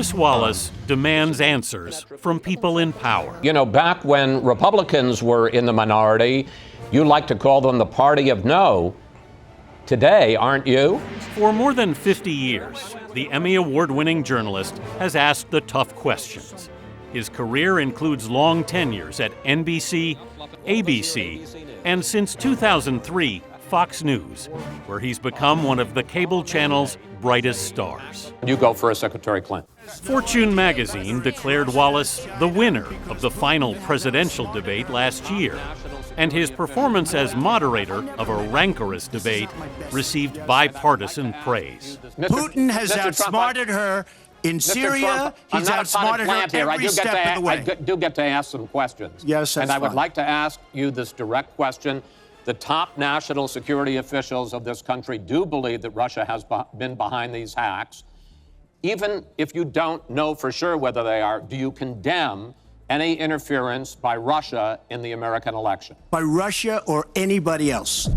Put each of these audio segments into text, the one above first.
Chris Wallace demands answers from people in power. You know, back when Republicans were in the minority, you like to call them the party of no. Today, aren't you? For more than 50 years, the Emmy Award-winning journalist has asked the tough questions. His career includes long tenures at NBC, ABC, and since 2003, Fox News, where he's become one of the cable channel's brightest stars. You go for Secretary Clinton. Fortune magazine declared Wallace the winner of the final presidential debate last year, and his performance as moderator of a rancorous debate received bipartisan praise. Putin has outsmarted her in Syria. He's outsmarted her every step of the way. I do get to ask some questions. Yes, that's And I would fine. like to ask you this direct question. The top national security officials of this country do believe that Russia has been behind these hacks. Even if you don't know for sure whether they are, do you condemn any interference by Russia in the American election? By Russia or anybody else.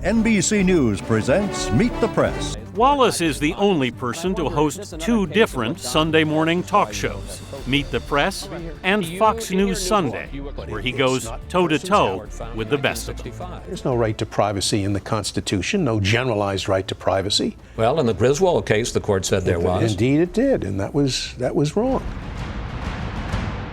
NBC News presents Meet the Press. Wallace is the only person to host two different Sunday morning talk shows, Meet the Press and Fox News Sunday, where he goes toe-to-toe with the best of them. There's no right to privacy in the Constitution, no generalized right to privacy. Well, in the Griswold case, the court said there was. Indeed it did, and that was wrong.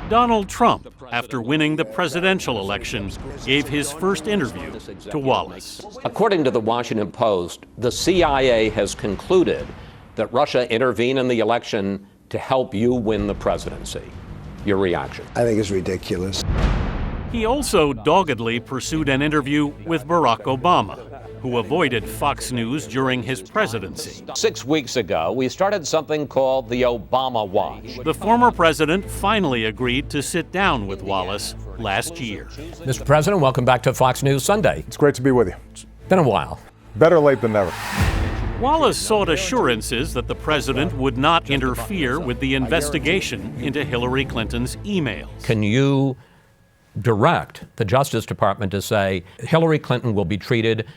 Donald Trump, after winning the presidential election, gave his first interview to Wallace. According to the Washington Post, the CIA has concluded that Russia intervened in the election to help you win the presidency. Your reaction? I think it's ridiculous. He also doggedly pursued an interview with Barack Obama, who avoided Fox News during his presidency. 6 weeks ago, we started something called the Obama Watch. The former president finally agreed to sit down with Wallace last year. Mr. President, welcome back to Fox News Sunday. It's great to be with you. It's been a while. Better late than never. Wallace sought assurances that the president would not interfere with the investigation into Hillary Clinton's emails. Can you direct the Justice Department to say Hillary Clinton will be treated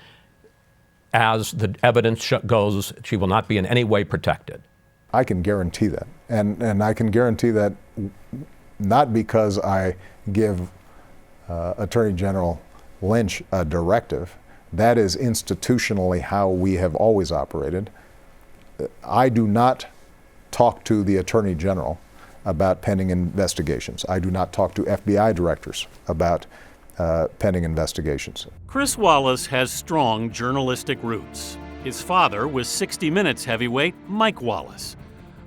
as the evidence goes, she will not be in any way protected? I can guarantee that. And I can guarantee that not because I give Attorney General Lynch a directive. That is institutionally how we have always operated. I do not talk to the Attorney General about pending investigations. I do not talk to FBI directors about pending investigations. Chris Wallace has strong journalistic roots. His father was 60 Minutes heavyweight Mike Wallace.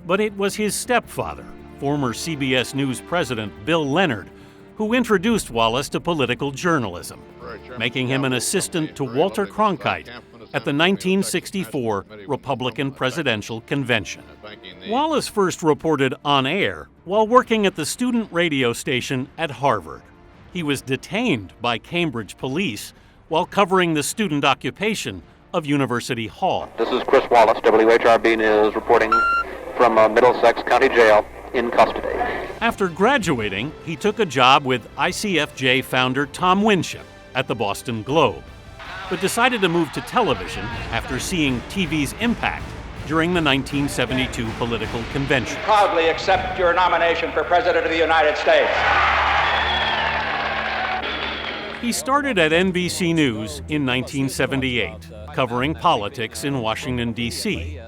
But it was his stepfather, former CBS News president Bill Leonard, who introduced Wallace to political journalism, making him an assistant to Walter Cronkite at the 1964 Republican Presidential Convention. Wallace first reported on air while working at the student radio station at Harvard. He was detained by Cambridge police while covering the student occupation of University Hall. This is Chris Wallace, WHRB News, reporting from Middlesex County Jail in custody. After graduating, he took a job with ICFJ founder Tom Winship at the Boston Globe, but decided to move to television after seeing TV's impact during the 1972 political convention. Proudly accept your nomination for President of the United States. He started at NBC News in 1978, covering politics in Washington, D.C.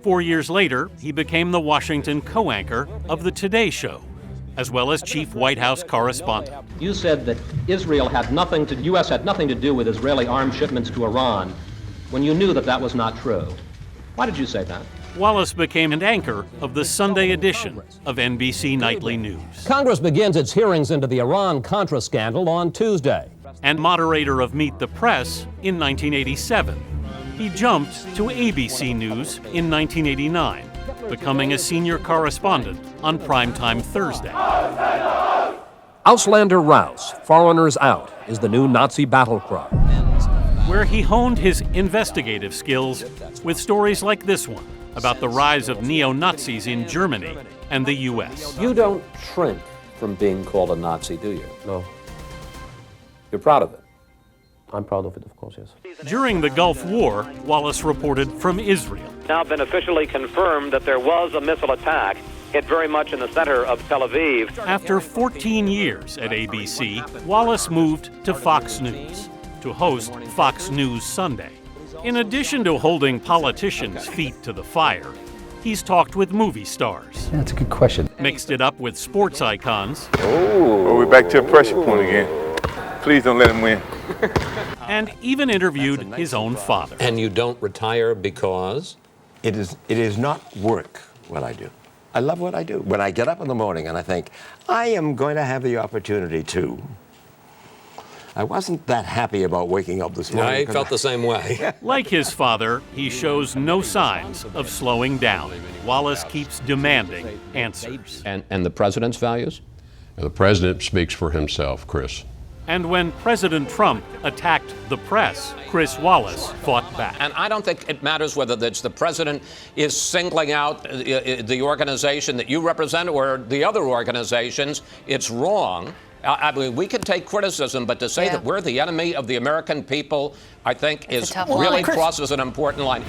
4 years later, he became the Washington co-anchor of The Today Show, as well as chief White House correspondent. You said that U.S. had nothing to do with Israeli arms shipments to Iran when you knew that that was not true. Why did you say that? Wallace became an anchor of the Sunday edition of NBC Nightly News. Congress begins its hearings into the Iran-Contra scandal on Tuesday. And moderator of Meet the Press in 1987. He jumped to ABC News in 1989, becoming a senior correspondent on Primetime Thursday. Auslander Raus, Foreigners Out, is the new Nazi battle cry. Where he honed his investigative skills with stories like this one about the rise of neo-Nazis in Germany and the U.S. You don't shrink from being called a Nazi, do you? No. You're proud of it? I'm proud of it, of course, yes. During the Gulf War, Wallace reported from Israel. Now been officially confirmed that there was a missile attack hit very much in the center of Tel Aviv. After 14 years at ABC, Wallace moved to Fox News to host Fox News Sunday. In addition to holding politicians' feet to the fire, he's talked with movie stars. Yeah, that's a good question. Mixed it up with sports icons. Oh, we're back to a pressure point again. Please don't let him win. And even interviewed his own father. And you don't retire because? It is not work what I do. I love what I do. When I get up in the morning and I think, I am going to have the opportunity to. I wasn't that happy about waking up this morning. I felt the same way. Like his father, he shows no signs of slowing down. Wallace keeps demanding answers. And the president's values? The president speaks for himself, Chris. And when President Trump attacked the press, Chris Wallace fought back. And I don't think it matters whether it's the president is singling out the organization that you represent or the other organizations. It's wrong. I mean, we can take criticism, but to say that we're the enemy of the American people, I think really crosses an important line.